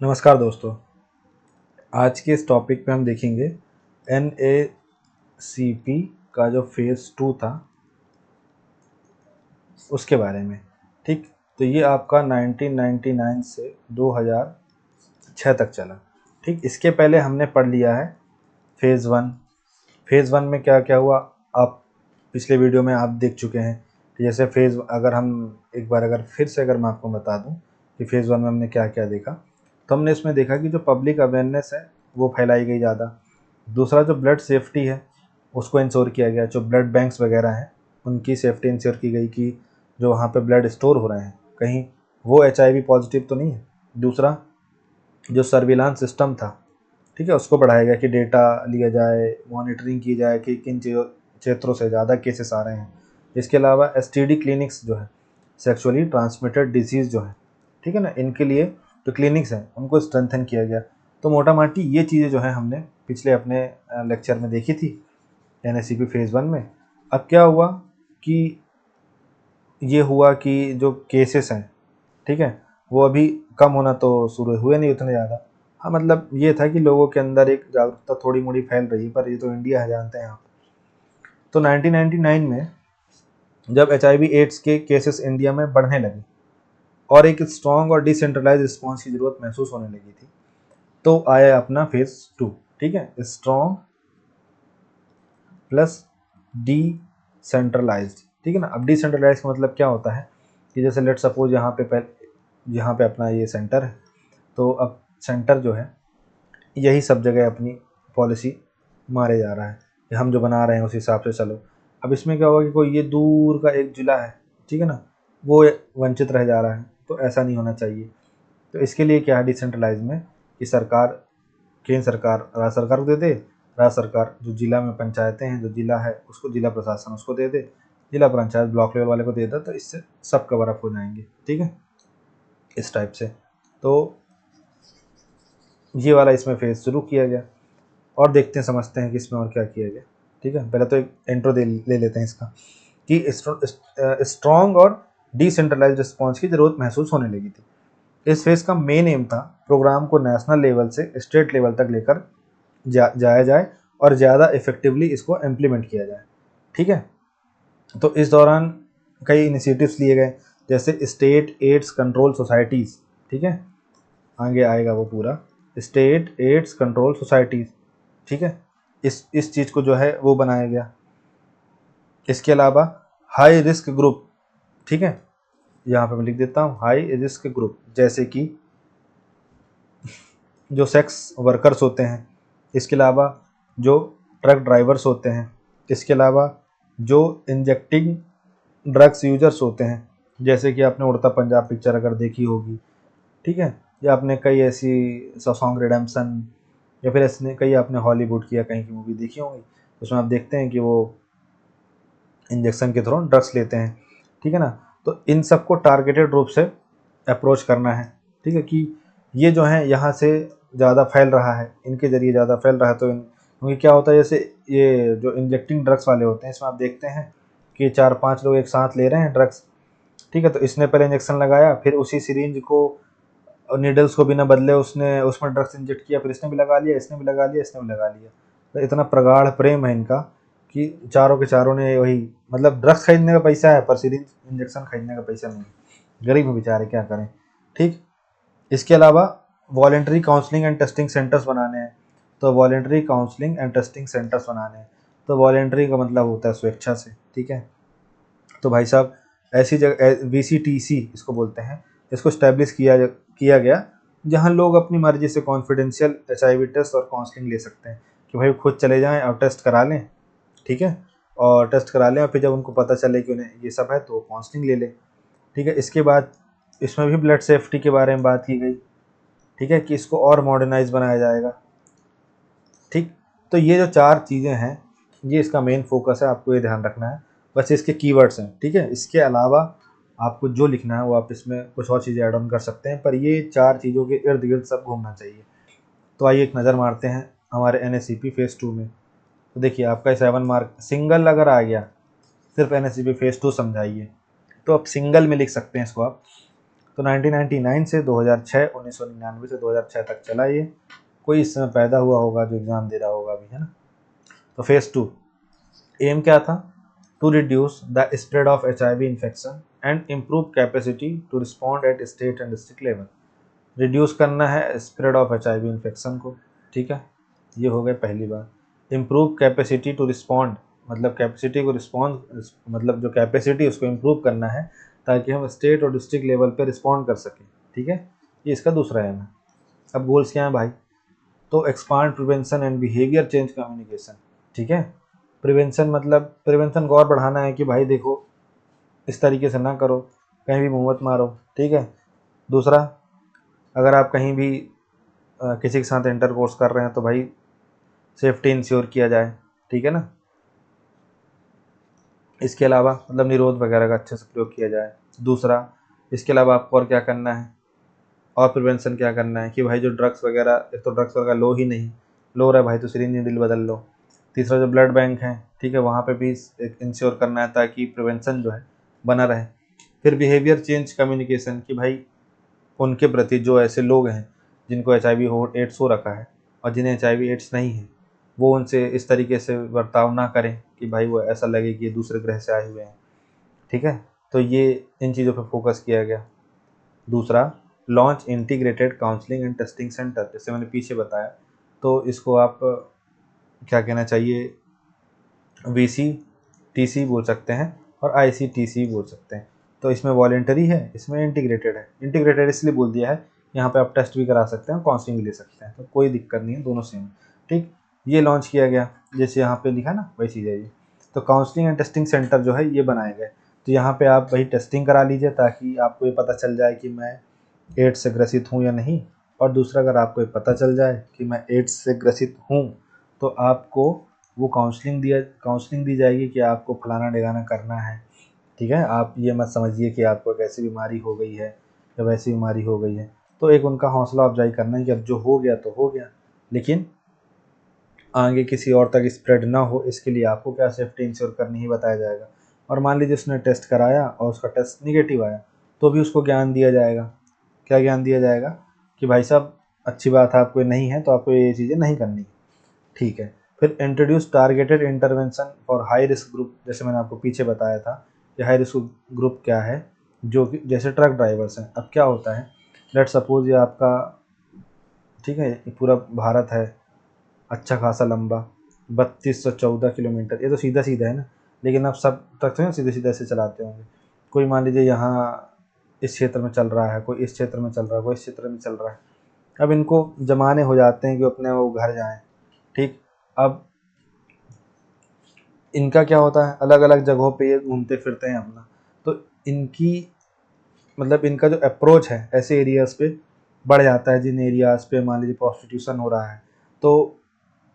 नमस्कार दोस्तों। आज के इस टॉपिक पे हम देखेंगे NACP का जो फेज़ 2 था उसके बारे में। ठीक, तो ये आपका 1999 से 2006 तक चला। ठीक, इसके पहले हमने पढ़ लिया है फेज़ 1। फेज़ 1 में क्या क्या हुआ आप पिछले वीडियो में आप देख चुके हैं कि जैसे अगर हम एक बार फिर से मैं आपको बता दूं कि फेज़ 1 में हमने क्या क्या देखा, तो हमने इसमें देखा कि जो पब्लिक अवेयरनेस है वो फैलाई गई ज़्यादा। दूसरा जो ब्लड सेफ्टी है उसको इंश्योर किया गया, जो ब्लड बैंक्स वगैरह हैं उनकी सेफ्टी इंश्योर की गई कि जो वहाँ पे ब्लड स्टोर हो रहे हैं कहीं वो HIV पॉजिटिव तो नहीं है। दूसरा जो सर्विलांस सिस्टम था, ठीक है, उसको बढ़ाया गया कि डेटा लिया जाए, मॉनिटरिंग की जाए कि किन क्षेत्रों से ज़्यादा केसेस आ रहे हैं। इसके अलावा STD क्लिनिक्स जो है, सेक्सुअली ट्रांसमिटेड डिजीज़ जो है, ठीक है ना, इनके लिए जो क्लिनिक्स हैं उनको स्ट्रेंथन किया गया। तो मोटा माटी ये चीज़ें जो है हमने पिछले अपने लेक्चर में देखी थी NACP फेज़ 1 में। अब क्या हुआ कि ये हुआ कि जो केसेस हैं, ठीक है, वो अभी कम होना तो शुरू हुए नहीं उतने ज़्यादा। हाँ, मतलब ये था कि लोगों के अंदर एक जागरूकता थोड़ी मोड़ी फैल रही है, पर ये तो इंडिया है, जानते हैं आप। तो 1999 में जब HIV एड्स के केसेस इंडिया में बढ़ने लगे और एक स्ट्रॉन्ग और डिसेंट्रलाइज रिस्पॉन्स की ज़रूरत महसूस होने लगी थी, तो आया अपना फेज़ 2। ठीक है, स्ट्रॉन्ग प्लस डिसेंट्रलाइज्ड। ठीक है ना। अब डिसेंट्रलाइज का मतलब क्या होता है कि जैसे लेट सपोज यहाँ पे अपना ये सेंटर है, तो अब सेंटर जो है यही सब जगह अपनी पॉलिसी मारे जा रहा है कि हम जो बना रहे हैं उस हिसाब से चलो। अब इसमें क्या होगा कि कोई ये दूर का एक जिला है, ठीक है ना, वो वंचित रह जा रहा है, तो ऐसा नहीं होना चाहिए। तो इसके लिए क्या है डिसेंट्रलाइज में कि सरकार, केंद्र सरकार राज्य सरकार को दे दे, राज्य सरकार जो जिला में पंचायतें हैं, जो जिला है उसको जिला प्रशासन उसको दे दे, जिला पंचायत ब्लॉक लेवल वाले को दे दे, तो इससे सब कवर अप हो जाएंगे। ठीक है, इस टाइप से। तो ये वाला इसमें फेज शुरू किया गया और देखते हैं समझते हैं कि इसमें और क्या किया गया। ठीक है, पहले तो एक इंट्रो ले लेते हैं इसका कि स्ट्रॉन्ग और डिसेंट्रलाइज्ड रिस्पॉन्स की जरूरत महसूस होने लगी थी। इस फेज का मेन एम था प्रोग्राम को नेशनल लेवल से स्टेट लेवल तक लेकर जाया जाए और ज़्यादा इफेक्टिवली इसको इम्प्लीमेंट किया जाए। ठीक है, तो इस दौरान कई इनिशिएटिव्स लिए गए, जैसे स्टेट एड्स कंट्रोल सोसाइटीज़। ठीक है, आगे आएगा वो पूरा, स्टेट एड्स कंट्रोल सोसाइटीज़। ठीक है, इस चीज़ को जो है वो बनाया गया। इसके अलावा हाई रिस्क ग्रुप, ठीक है, यहाँ पे मैं लिख देता हूँ हाई रिस्क ग्रुप, जैसे कि जो सेक्स वर्कर्स होते हैं, इसके अलावा जो ट्रक ड्राइवर्स होते हैं, इसके अलावा जो इंजेक्टिंग ड्रग्स यूजर्स होते हैं, जैसे कि आपने उड़ता पंजाब पिक्चर अगर देखी होगी, ठीक है, या आपने कई ऐसी सॉन्ग रिडेम्पशन या फिर ऐसे कई आपने हॉलीवुड की या कहीं की मूवी देखी होंगी, उसमें आप देखते हैं कि वो इंजेक्शन के थ्रू ड्रग्स लेते हैं। ठीक है ना, तो इन सबको टारगेटेड रूप से अप्रोच करना है। ठीक है, कि ये जो है यहाँ से ज़्यादा फैल रहा है, इनके ज़रिए ज़्यादा फैल रहा है, तो क्योंकि क्या होता है जैसे ये जो इंजेक्टिंग ड्रग्स वाले होते हैं, इसमें आप देखते हैं कि 4-5 लोग एक साथ ले रहे हैं ड्रग्स। ठीक है, तो इसने पहले इंजेक्शन लगाया, फिर उसी सिरिंज को नीडल्स को बिना बदले उसने उसमें ड्रग्स इंजेक्ट किया, फिर इसने भी लगा लिया, इसने भी लगा लिया, इसने भी लगा लिया। तो इतना प्रगाढ़ प्रेम है इनका कि चारों के चारों ने वही, मतलब ड्रग्स खरीदने का पैसा है पर सिरिंज इंजेक्शन खरीदने का पैसा नहीं है। गरीब है बेचारे, क्या करें। ठीक, इसके अलावा voluntary counselling and testing centres बनाने हैं, तो voluntary counselling and testing centres बनाने हैं। तो वॉलेंट्री का मतलब होता है स्वेच्छा से। ठीक है, तो भाई साहब ऐसी जगह VCTC इसको बोलते हैं, इसको स्टैब्लिश किया गया जहां लोग अपनी मर्जी से कॉन्फिडेंशियल HIV टेस्ट और काउंसलिंग ले सकते हैं, कि भाई खुद चले जाएं और टेस्ट करा लें। ठीक है, और टेस्ट करा लें और फिर जब उनको पता चले कि उन्हें ये सब है तो काउंसलिंग ले लें। ठीक है, इसके बाद इसमें भी ब्लड सेफ्टी के बारे में बात की गई। ठीक है, कि इसको और मॉडर्नाइज बनाया जाएगा। ठीक, तो ये जो 4 चीज़ें हैं ये इसका मेन फोकस है, आपको ये ध्यान रखना है। बस इसके कीवर्ड्स हैं। ठीक है, इसके अलावा आपको जो लिखना है वो आप इसमें कुछ और चीज़ें ऐड ऑन कर सकते हैं, पर ये 4 चीज़ों के इर्द गिर्द सब घूमना चाहिए। तो आइए एक नज़र मारते हैं हमारे NACP फेज़ 2 में। तो देखिए आपका 7 मार्क सिंगल अगर आ गया, सिर्फ NACP फेज़ 2 समझाइए, तो आप सिंगल में लिख सकते हैं इसको आप। तो 1999 से 2006, 1999 से 2006 तक चला ये। कोई इस समय पैदा हुआ होगा जो एग्ज़ाम दे रहा होगा अभी, है ना। तो फेज़ 2 एम क्या था? To reduce the spread of HIV infection and improve capacity to respond at state and district level. Reduce करना है स्प्रेड ऑफ HIV इन्फेक्शन को, ठीक है, ये हो गया पहली बात। इम्प्रूव कैपेसिटी टू रिस्पॉन्ड, मतलब कैपेसिटी को रिस्पॉन्ड, मतलब जो कैपेसिटी उसको इम्प्रूव करना है ताकि हम स्टेट और डिस्ट्रिक्ट लेवल पे रिस्पॉन्ड कर सकें, ठीक है, ये इसका दूसरा एम है। अब गोल्स क्या हैं भाई? तो expand prevention and behaviour change communication, ठीक है। प्रिवेंशन मतलब प्रिवेंशन को और बढ़ाना है कि भाई देखो इस तरीके से ना करो, कहीं भी मुँह मत मारो, ठीक है। दूसरा, अगर आप कहीं भी किसी के साथ इंटरकोर्स कर रहे हैं तो भाई सेफ्टी इंश्योर किया जाए, ठीक है ना। इसके अलावा मतलब निरोध वगैरह का अच्छे से प्रयोग किया जाए। दूसरा, इसके अलावा आपको और क्या करना है, और प्रिवेंशन क्या करना है कि भाई जो ड्रग्स वगैरह, एक तो ड्रग्स वगैरह लो ही नहीं, लो रहा है भाई तो सिरिंज नीडल बदल लो। तीसरा, जो ब्लड बैंक है, ठीक है, वहाँ पे भी एक इंश्योर करना है ताकि प्रिवेंशन जो है बना रहे। फिर बिहेवियर चेंज कम्युनिकेशन कि भाई उनके प्रति जो ऐसे लोग हैं जिनको HIV एड्स हो रखा है और जिन्हें HIV एड्स नहीं है, वो उनसे इस तरीके से बर्ताव ना करें कि भाई वो ऐसा लगे कि ये दूसरे ग्रह से आए हुए हैं, ठीक है। तो ये इन चीज़ों पर फोकस किया गया। दूसरा, launch integrated counselling and testing centre, जैसे मैंने पीछे बताया, तो इसको आप क्या कहना चाहिए, VCTC बोल सकते हैं और ICTC बोल सकते हैं। तो इसमें वॉलेंटरी है, इसमें इंटीग्रेटेड है। इंटीग्रेटेड इसलिए बोल दिया है, यहाँ पे आप टेस्ट भी करा सकते हैं, काउंसलिंग भी ले सकते हैं, तो कोई दिक्कत नहीं है, दोनों सेम है, ठीक। ये लॉन्च किया गया, जैसे यहाँ पे लिखा ना वही चीज़ है ये। तो काउंसलिंग एंड टेस्टिंग सेंटर जो है ये बनाए गए, तो यहाँ पे आप वही टेस्टिंग करा लीजिए ताकि आपको ये पता चल जाए कि मैं एड्स से ग्रसित हूँ या नहीं। और दूसरा, अगर आपको ये पता चल जाए कि मैं एड्स से ग्रसित हूँ तो आपको वो काउंसलिंग दी जाएगी कि आपको फलाना ढिकाना करना है, ठीक है। आप ये मत समझिए कि आपको एक ऐसी बीमारी हो गई है या वैसी बीमारी हो गई है, तो एक उनका हौसला अफजाई करना है कि अब जो हो गया तो हो गया, लेकिन आगे किसी और तक स्प्रेड ना हो, इसके लिए आपको क्या सेफ्टी इंश्योर करनी ही बताया जाएगा। और मान लीजिए उसने टेस्ट कराया और उसका टेस्ट निगेटिव आया, तो भी उसको ज्ञान दिया जाएगा। क्या ज्ञान दिया जाएगा कि भाई साहब अच्छी बात है, आपको नहीं है तो आपको ये चीज़ें नहीं करनी, ठीक है। फिर introduce targeted intervention for high risk group, जैसे मैंने आपको पीछे बताया था कि हाई रिस्क ग्रुप क्या है, जो कि जैसे ट्रक ड्राइवर्स हैं। अब क्या होता है, लेट सपोज ये आपका, ठीक है, ये पूरा भारत है अच्छा खासा लंबा 3214 किलोमीटर, ये तो सीधा सीधा है ना, लेकिन अब सब ट्रक तो सीधे सीधे से चलाते होंगे। कोई मान लीजिए यहाँ इस क्षेत्र में चल रहा है, कोई इस क्षेत्र में चल रहा है, कोई इस क्षेत्र में चल रहा है। अब इनको जमाने हो जाते हैं कि अपने वो घर जाएं, ठीक। अब इनका क्या होता है, अलग अलग जगहों पे ये घूमते फिरते हैं अपना, तो इनकी मतलब इनका जो अप्रोच है ऐसे एरियाज़ पे बढ़ जाता है, जिन एरियाज़ पे मान लीजिए प्रोस्टिट्यूशन हो रहा है, तो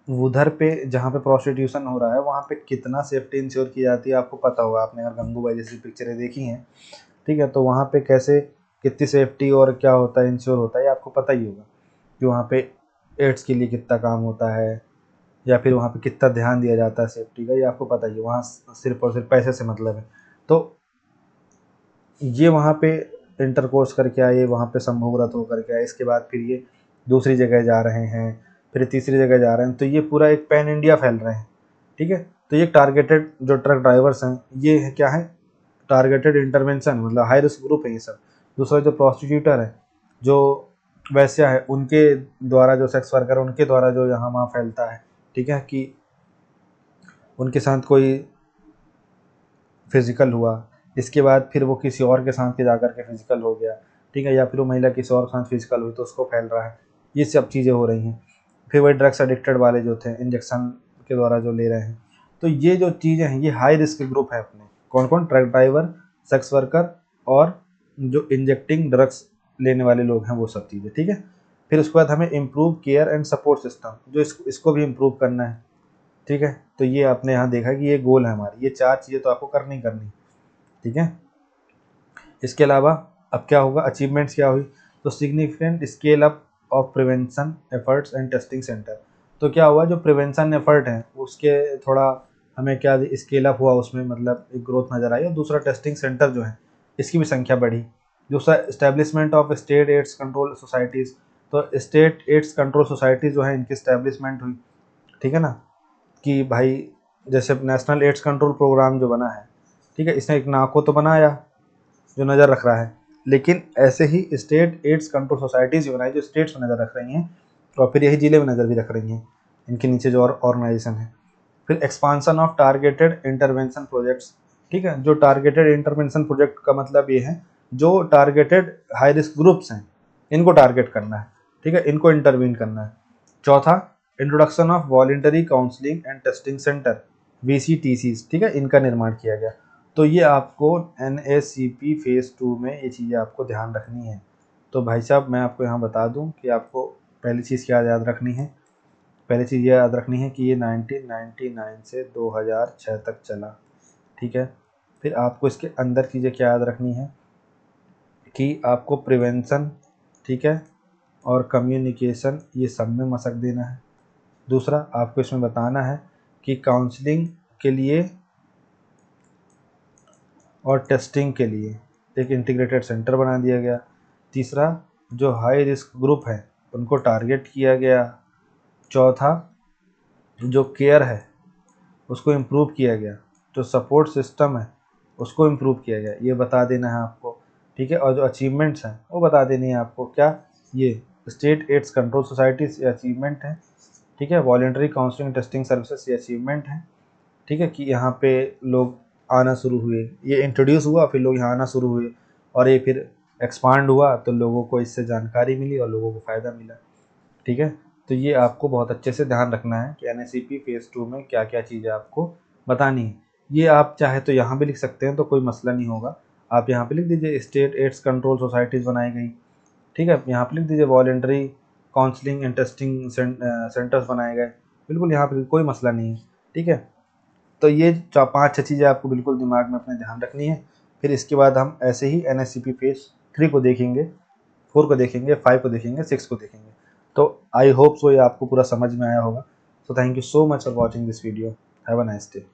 उधर पे जहाँ पे प्रोस्टिट्यूशन हो रहा है वहाँ पे कितना सेफ्टी इंश्योर की जाती है आपको पता होगा, आपने अगर गंगूबाई जैसी पिक्चरें देखी हैं, ठीक है, तो वहाँ पे कैसे कितनी सेफ्टी और क्या होता है इंश्योर होता है, ये आपको पता ही होगा कि वहाँ पे एड्स के लिए कितना काम होता है या फिर वहाँ पे कितना ध्यान दिया जाता है सेफ्टी का, ये आपको पता ही है। वहाँ सिर्फ और सिर्फ पैसे से मतलब है। तो ये वहाँ पे इंटरकोर्स करके आए, वहाँ पे संभोग व्रत होकर के आए, इसके बाद फिर ये दूसरी जगह जा रहे हैं, फिर तीसरी जगह जा रहे हैं, तो ये पूरा एक पैन इंडिया फैल रहे हैं, ठीक है। तो ये टारगेटेड जो ट्रक ड्राइवर्स हैं, ये है क्या है, टारगेटेड इंटरवेंशन, मतलब हाई रिस्क ग्रुप है ये सब। दूसरा, जो प्रोस्टिट्यूटर है, जो वैश्या है, उनके द्वारा, जो सेक्स वर्कर उनके द्वारा जो यहाँ वहाँ फैलता है, ठीक है, कि उनके साथ कोई फिजिकल हुआ, इसके बाद फिर वो किसी और के साथ के जाकर के फिजिकल हो गया, ठीक है, या फिर वो महिला किसी और के साथ फिजिकल हुई तो उसको फैल रहा है, ये सब चीज़ें हो रही हैं। फिर वही ड्रग्स एडिक्टेड वाले जो थे इंजेक्शन के द्वारा जो ले रहे हैं, तो ये जो चीज़ें हैं ये हाई रिस्क ग्रुप है अपने। कौन कौन? ट्रक ड्राइवर, सेक्स वर्कर और जो इंजेक्टिंग ड्रग्स लेने वाले लोग हैं, वो सब चीज़ें, ठीक है। फिर उसके बाद हमें improve care and support system, जो इसको भी इम्प्रूव करना है, ठीक है। तो ये आपने यहाँ देखा कि ये गोल है हमारी, ये 4 चीज़ें तो आपको करनी करनी, ठीक है। इसके अलावा अब क्या होगा, अचीवमेंट्स क्या हुई, तो significant scale up of prevention efforts and testing centre. तो क्या हुआ, जो प्रिवेंशन एफर्ट है उसके थोड़ा हमें क्या स्केल अप हुआ, उसमें मतलब एक ग्रोथ नज़र आई, और दूसरा टेस्टिंग सेंटर जो है इसकी भी संख्या बढ़ी, दूसरा establishment of state AIDS control societies, तो स्टेट एड्स कंट्रोल सोसाइटी जो है इनकी इस्टेब्लिशमेंट हुई, ठीक है ना, कि भाई जैसे नेशनल एड्स कंट्रोल प्रोग्राम जो बना है, ठीक है, इसने एक नाको तो बनाया जो नज़र रख रहा है, लेकिन ऐसे ही स्टेट एड्स कंट्रोल सोसाइटीज़ भी बनाई जो स्टेट्स में नज़र रख रही हैं, और फिर यही ज़िले में नज़र भी रख रही हैं, इनके नीचे जो और ऑर्गेनाइजेशन है। फिर expansion of targeted intervention projects, ठीक है, जो टारगेटेड इंटरवेंशन प्रोजेक्ट का मतलब ये है जो टारगेटेड हाई रिस्क ग्रुप्स हैं इनको टारगेट करना है, ठीक है, इनको इंटरवीन करना है। चौथा, introduction of voluntary counselling and testing centre VCTCs, ठीक है, इनका निर्माण किया गया। तो ये आपको NACP फेज़ 2 में ये चीज़ें आपको ध्यान रखनी है। तो भाई साहब मैं आपको यहाँ बता दूँ कि आपको पहली चीज़ क्या याद रखनी है, पहली चीज़ ये याद रखनी है कि ये 1999 से 2006 तक चला, ठीक है। फिर आपको इसके अंदर चीज़ें क्या याद रखनी है कि आपको प्रिवेंशन, ठीक है, और कम्युनिकेशन ये सब में मशक देना है। दूसरा, आपको इसमें बताना है कि काउंसलिंग के लिए और टेस्टिंग के लिए एक इंटीग्रेटेड सेंटर बना दिया गया। तीसरा, जो हाई रिस्क ग्रुप है उनको टारगेट किया गया। चौथा, जो केयर है उसको इम्प्रूव किया गया, जो सपोर्ट सिस्टम है उसको इम्प्रूव किया गया, ये बता देना है आपको, ठीक है। और जो अचीवमेंट्स हैं वो बता देनी है आपको, क्या ये स्टेट एड्स कंट्रोल सोसाइटीज़ ये अचीवमेंट है, ठीक है। वॉलेंटरी काउंसलिंग टेस्टिंग सर्विसेज ये अचीवमेंट है, ठीक है, कि यहाँ पे लोग आना शुरू हुए, ये इंट्रोड्यूस हुआ फिर लोग यहाँ आना शुरू हुए और ये फिर एक्सपांड हुआ तो लोगों को इससे जानकारी मिली और लोगों को फ़ायदा मिला, ठीक है। तो ये आपको बहुत अच्छे से ध्यान रखना है कि NACP फेज़ 2 में क्या क्या चीज़ें आपको बतानी है। ये आप चाहे तो यहाँ भी लिख सकते हैं तो कोई मसला नहीं होगा, आप यहाँ पे लिख दीजिए स्टेट एड्स कंट्रोल सोसाइटीज़ बनाई गई, ठीक है, यहाँ पे लिख दीजिए voluntary counselling and testing centres बनाए गए, बिल्कुल यहाँ पे कोई मसला नहीं है, ठीक है। तो ये 5-6 चीज़ें आपको बिल्कुल दिमाग में अपने ध्यान रखनी है। फिर इसके बाद हम ऐसे ही NACP फेज़ 3 को देखेंगे, 4 को देखेंगे, 5 को देखेंगे, 6 को देखेंगे। तो आई होप सो ये आपको पूरा समझ में आया होगा। So thank you so much for watching this video. Have a nice day.